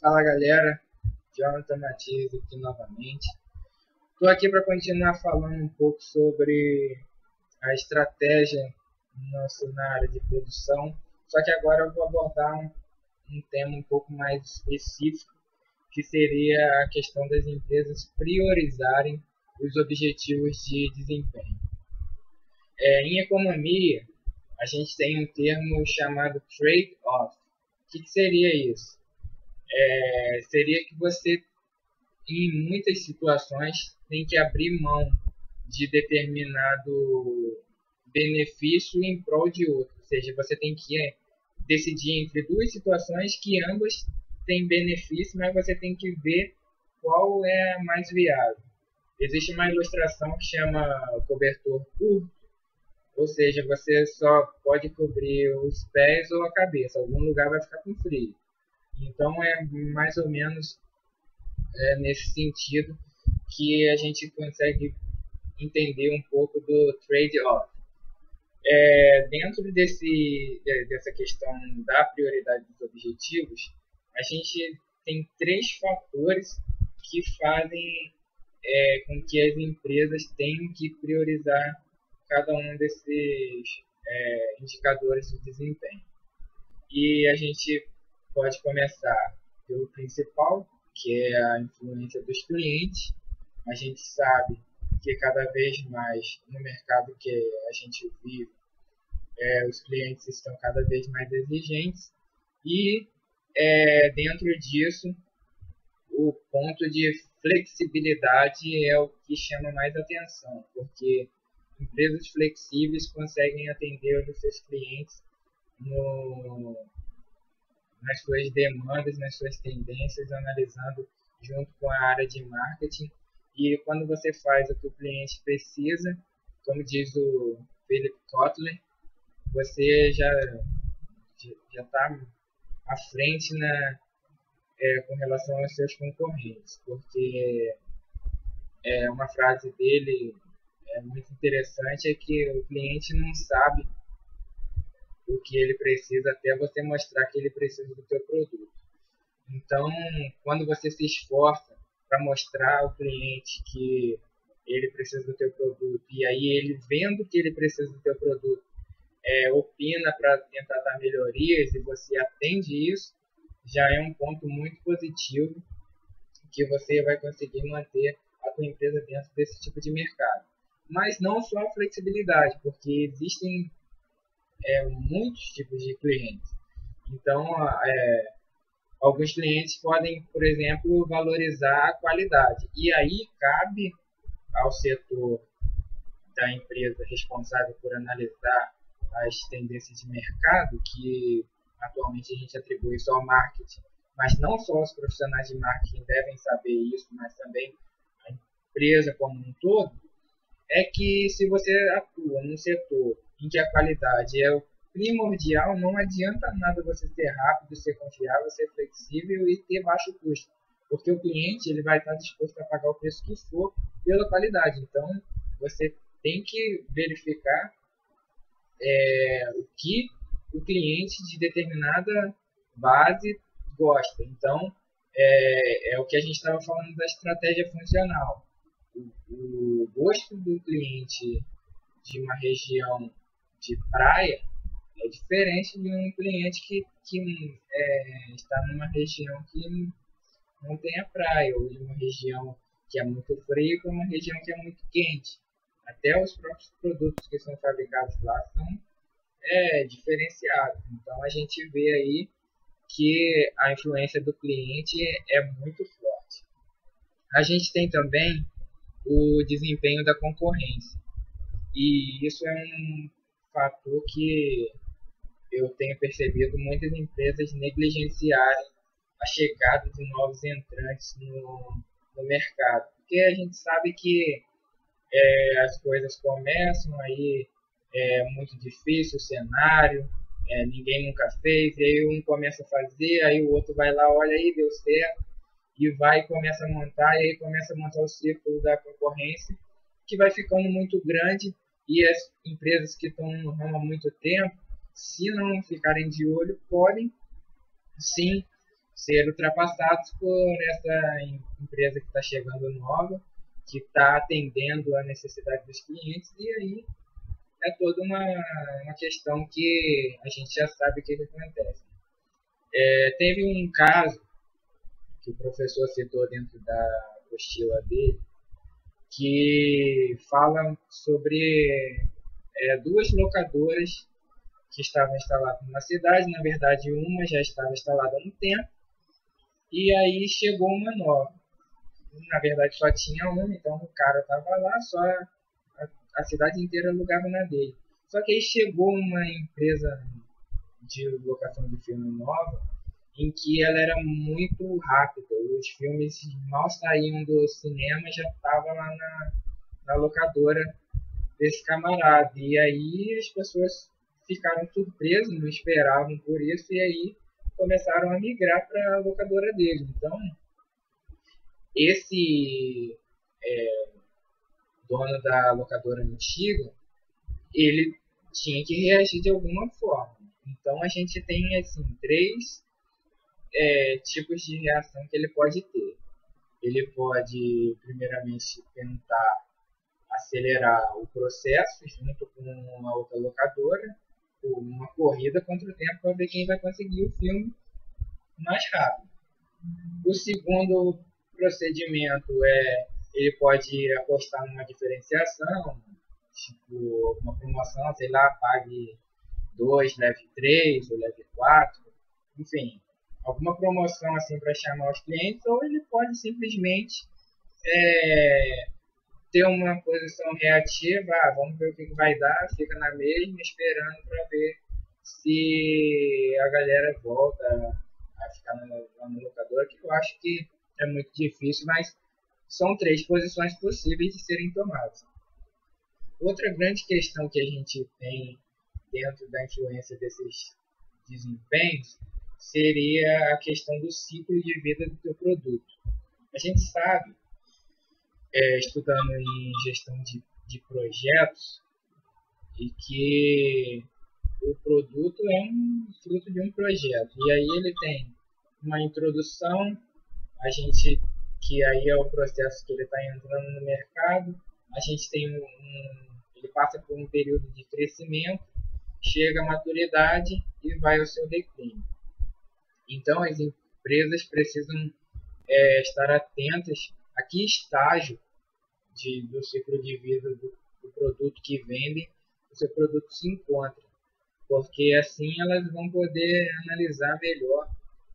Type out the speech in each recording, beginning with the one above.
Fala galera, Jonathan Matias aqui novamente. Estou aqui para continuar falando um pouco sobre a estratégia na área de produção, só que agora eu vou abordar um tema um pouco mais específico, que seria a questão das empresas priorizarem os objetivos de desempenho. Em economia, a gente tem um termo chamado trade-off. O que seria isso? Seria que você, em muitas situações, tem que abrir mão de determinado benefício em prol de outro. Ou seja, você tem que decidir entre duas situações que ambas têm benefício, mas você tem que ver qual é a mais viável. Existe uma ilustração que chama cobertor curto, ou seja, você só pode cobrir os pés ou a cabeça, algum lugar vai ficar com frio. Então é mais ou menos nesse sentido que a gente consegue entender um pouco do trade-off. Dentro dessa questão da prioridade dos objetivos, a gente tem três fatores que fazem com que as empresas tenham que priorizar cada um desses indicadores de desempenho. E a gente pode começar pelo principal, que é a influência dos clientes. A gente sabe que cada vez mais no mercado que a gente vive, os clientes estão cada vez mais exigentes e dentro disso o ponto de flexibilidade é o que chama mais atenção, porque empresas flexíveis conseguem atender os seus clientes nas suas demandas, nas suas tendências, analisando junto com a área de marketing. E quando você faz o que o cliente precisa, como diz o Philip Kotler, você já está à frente com relação aos seus concorrentes, porque uma frase dele muito interessante, é que o cliente não sabe o que ele precisa até você mostrar que ele precisa do teu produto. Então, quando você se esforça para mostrar ao cliente que ele precisa do teu produto, e aí ele vendo que ele precisa do teu produto, opina para tentar dar melhorias e você atende isso, já é um ponto muito positivo que você vai conseguir manter a tua empresa dentro desse tipo de mercado. Mas não só a flexibilidade, porque existem muitos tipos de clientes. Então, alguns clientes podem, por exemplo, valorizar a qualidade. E aí cabe ao setor da empresa responsável por analisar as tendências de mercado, que atualmente a gente atribui só ao marketing, mas não só os profissionais de marketing devem saber isso, mas também a empresa como um todo, é que se você atua num setor em que a qualidade é o primordial, não adianta nada você ser rápido, ser confiável, ser flexível e ter baixo custo, porque o cliente ele vai estar disposto a pagar o preço que for pela qualidade. Então, você tem que verificar o que o cliente de determinada base gosta. Então, é o que a gente estava falando da estratégia funcional. O gosto do cliente de uma região de praia é diferente de um cliente que está numa região que não tem a praia, ou de uma região que é muito fria para uma região que é muito quente. Até os próprios produtos que são fabricados lá são diferenciados. Então a gente vê aí que a influência do cliente é muito forte. A gente tem também o desempenho da concorrência. E isso é um fator que eu tenho percebido muitas empresas negligenciarem a chegada de novos entrantes no mercado. Porque a gente sabe que as coisas começam, aí é muito difícil o cenário, ninguém nunca fez, e aí um começa a fazer, aí o outro vai lá, olha aí, deu certo, e vai e começa a montar, e aí começa a montar o círculo da concorrência, que vai ficando muito grande, e as empresas que estão no ramo há muito tempo, se não ficarem de olho, podem sim ser ultrapassados por essa empresa que está chegando nova, que está atendendo a necessidade dos clientes, e aí é toda uma questão que a gente já sabe o que acontece. Teve um caso que o professor citou dentro da apostila dele, que fala sobre duas locadoras que estavam instaladas na cidade. Na verdade, uma já estava instalada há um tempo, e aí chegou uma nova. Na verdade, só tinha uma, então o cara estava lá, só a cidade inteira alugava na dele. Só que aí chegou uma empresa de locação de filme nova, em que ela era muito rápida. Os filmes mal saíam do cinema, já estavam lá na locadora desse camarada. E aí as pessoas ficaram surpresas, não esperavam por isso, e aí começaram a migrar para a locadora dele. Então, esse dono da locadora antiga, ele tinha que reagir de alguma forma. Então, a gente tem assim, três tipos de reação que ele pode ter. Ele pode, primeiramente, tentar acelerar o processo junto com a outra locadora, uma corrida contra o tempo para ver quem vai conseguir o filme mais rápido. O segundo procedimento ele pode apostar numa diferenciação, tipo uma promoção, sei lá, pague 2, leve 3 ou leve 4, enfim, alguma promoção assim para chamar os clientes, ou ele pode simplesmente ter uma posição reativa, vamos ver o que vai dar, fica na mesma esperando para ver se a galera volta a ficar no locador, que eu acho que é muito difícil, mas são três posições possíveis de serem tomadas. Outra grande questão que a gente tem dentro da influência desses desempenhos seria a questão do ciclo de vida do teu produto. A gente sabe, estudando em gestão de projetos, e que o produto é um fruto de um projeto. E aí ele tem uma introdução, que aí é o processo que ele está entrando no mercado. A gente tem ele passa por um período de crescimento, chega à maturidade e vai ao seu declínio. Então as empresas precisam estar atentas a que estágio do ciclo de vida do produto que vendem o seu produto se encontra, porque assim elas vão poder analisar melhor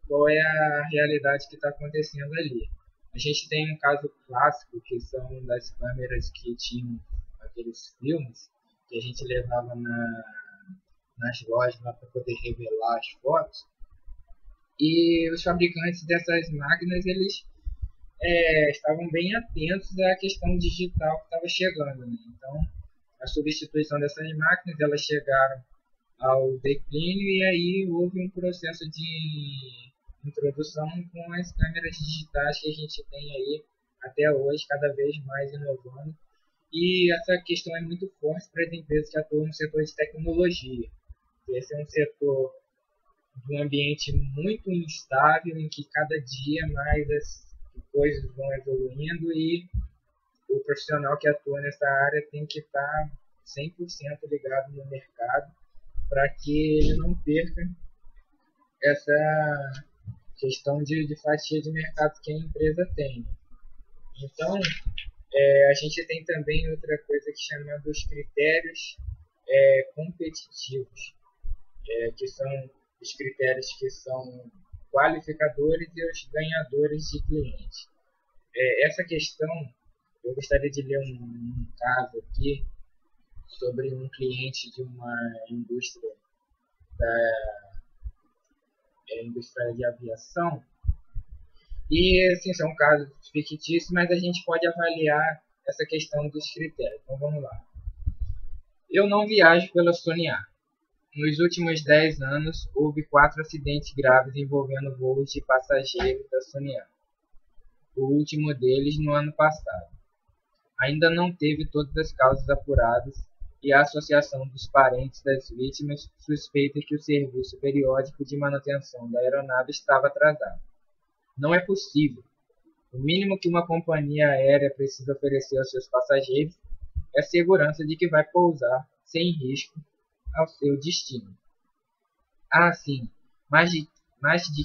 qual é a realidade que está acontecendo ali. A gente tem um caso clássico, que são das câmeras que tinham aqueles filmes que a gente levava nas lojas para poder revelar as fotos, e os fabricantes dessas máquinas eles estavam bem atentos à questão digital que estava chegando, né? Então, a substituição dessas máquinas, elas chegaram ao declínio, e aí houve um processo de introdução com as câmeras digitais que a gente tem aí até hoje, cada vez mais inovando. E essa questão é muito forte para as empresas que atuam no setor de tecnologia. Esse é um setor de um ambiente muito instável, em que cada dia mais as coisas vão evoluindo, e o profissional que atua nessa área tem que estar 100% ligado no mercado para que ele não perca essa questão de fatia de mercado que a empresa tem. Então, a gente tem também outra coisa que chama dos critérios competitivos, que são os critérios que são qualificadores e os ganhadores de cliente. Essa questão, eu gostaria de ler um caso aqui sobre um cliente de uma indústria indústria de aviação. E assim, são casos fictícios, mas a gente pode avaliar essa questão dos critérios. Então vamos lá. Eu não viajo pela Soniar. Nos últimos 10 anos, houve 4 acidentes graves envolvendo voos de passageiros da Soniar. O último deles no ano passado. Ainda não teve todas as causas apuradas, e a Associação dos Parentes das Vítimas suspeita que o serviço periódico de manutenção da aeronave estava atrasado. Não é possível. O mínimo que uma companhia aérea precisa oferecer aos seus passageiros é a segurança de que vai pousar sem risco ao seu destino. Ah, sim, mais de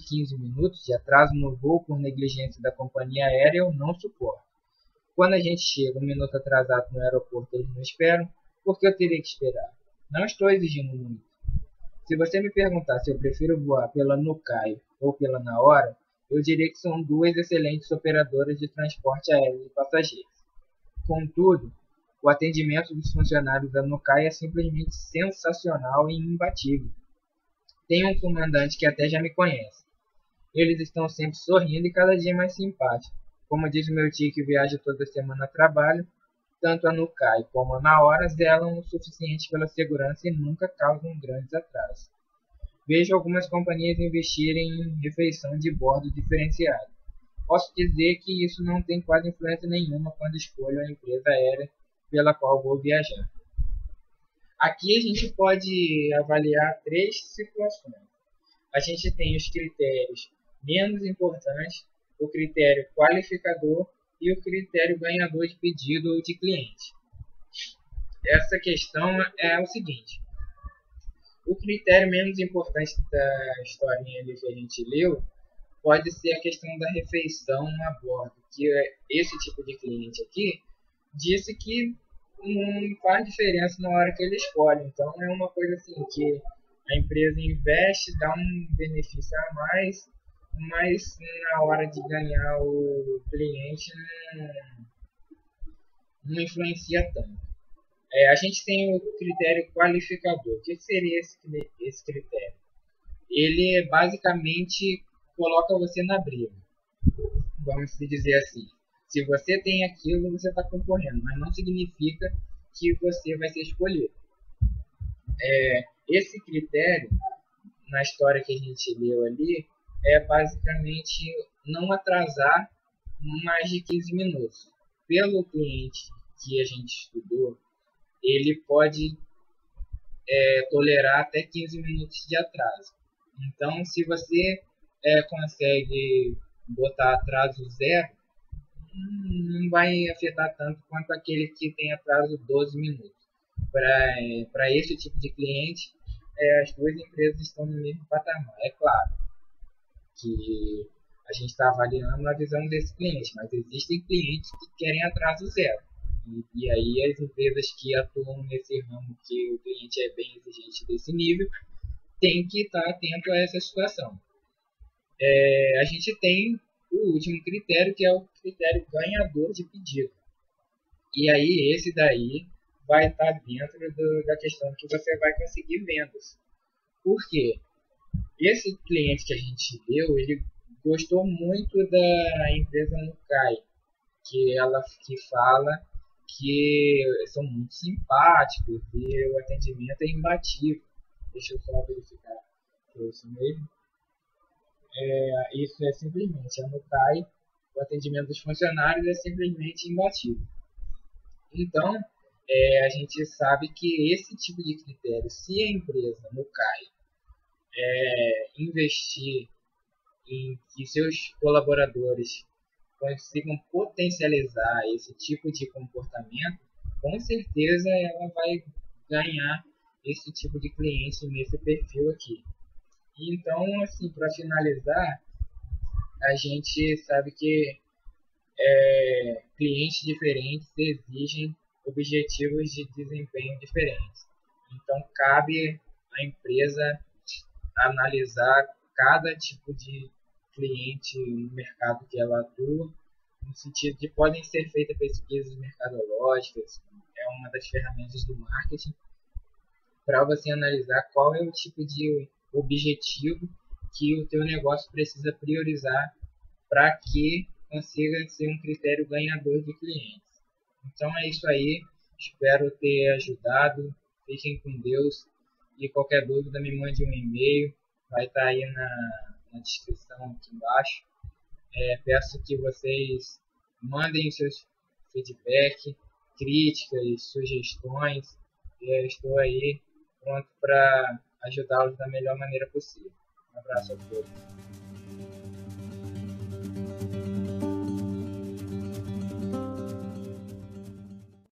15 minutos de atraso no voo por negligência da companhia aérea eu não suporto. Quando a gente chega 1 minuto atrasado no aeroporto, eles não esperam, porque eu teria que esperar. Não estou exigindo muito. Se você me perguntar se eu prefiro voar pela Nukai ou pela Nahora, eu diria que são duas excelentes operadoras de transporte aéreo de passageiros. Contudo, o atendimento dos funcionários da Nukai é simplesmente sensacional e imbatível. Tenho um comandante que até já me conhece. Eles estão sempre sorrindo e cada dia mais simpáticos. Como diz o meu tio que viaja toda semana a trabalho, tanto a Nukai como a Nahora zelam o suficiente pela segurança e nunca causam grandes atrasos. Vejo algumas companhias investirem em refeição de bordo diferenciada. Posso dizer que isso não tem quase influência nenhuma quando escolho a empresa aérea pela qual vou viajar. Aqui a gente pode avaliar três situações. A gente tem os critérios menos importantes, o critério qualificador e o critério ganhador de pedido ou de cliente. Essa questão é o seguinte: o critério menos importante da historinha ali que a gente leu pode ser a questão da refeição a bordo, que esse tipo de cliente aqui disse que não faz diferença na hora que ele escolhe. Então é uma coisa assim que a empresa investe, dá um benefício a mais, mas na hora de ganhar o cliente não influencia tanto. A gente tem o critério qualificador. O que seria esse critério? Ele basicamente coloca você na briga, vamos dizer assim. Se você tem aquilo, você está concorrendo, mas não significa que você vai ser escolhido. Esse critério, na história que a gente leu ali, é basicamente não atrasar mais de 15 minutos. Pelo cliente que a gente estudou, ele pode tolerar até 15 minutos de atraso. Então, se você consegue botar atraso zero, não vai afetar tanto quanto aquele que tem atraso 12 minutos. Para esse tipo de cliente, as duas empresas estão no mesmo patamar. É claro que a gente está avaliando a visão desse cliente, mas existem clientes que querem atraso zero. E aí as empresas que atuam nesse ramo que o cliente é bem exigente desse nível, tem que estar atento a essa situação. A gente tem o último critério, que é o critério ganhador de pedido. E aí esse daí vai estar dentro da questão que você vai conseguir vendas. Por quê? Esse cliente que a gente deu, ele gostou muito da empresa Nukai, que fala que são muito simpáticos e o atendimento é imbatível. Deixa eu só verificar se é isso mesmo. Isso é simplesmente a Nukai, o atendimento dos funcionários é simplesmente imbatível. Então, a gente sabe que esse tipo de critério, se a empresa Nukai investir em que seus colaboradores consigam potencializar esse tipo de comportamento, com certeza ela vai ganhar esse tipo de cliente nesse perfil aqui. Então, assim, para finalizar, a gente sabe que clientes diferentes exigem objetivos de desempenho diferentes. Então, cabe à empresa analisar cada tipo de cliente no mercado que ela atua, no sentido de podem ser feitas pesquisas mercadológicas, é uma das ferramentas do marketing, para você analisar qual é o tipo de objetivo que o teu negócio precisa priorizar para que consiga ser um critério ganhador de clientes. Então é isso aí, espero ter ajudado, fiquem com Deus e qualquer dúvida me mande um e-mail, vai estar aí na descrição aqui embaixo. Peço que vocês mandem seus feedback, críticas, sugestões, e estou aí pronto para ajudá-los da melhor maneira possível. Um abraço a todos.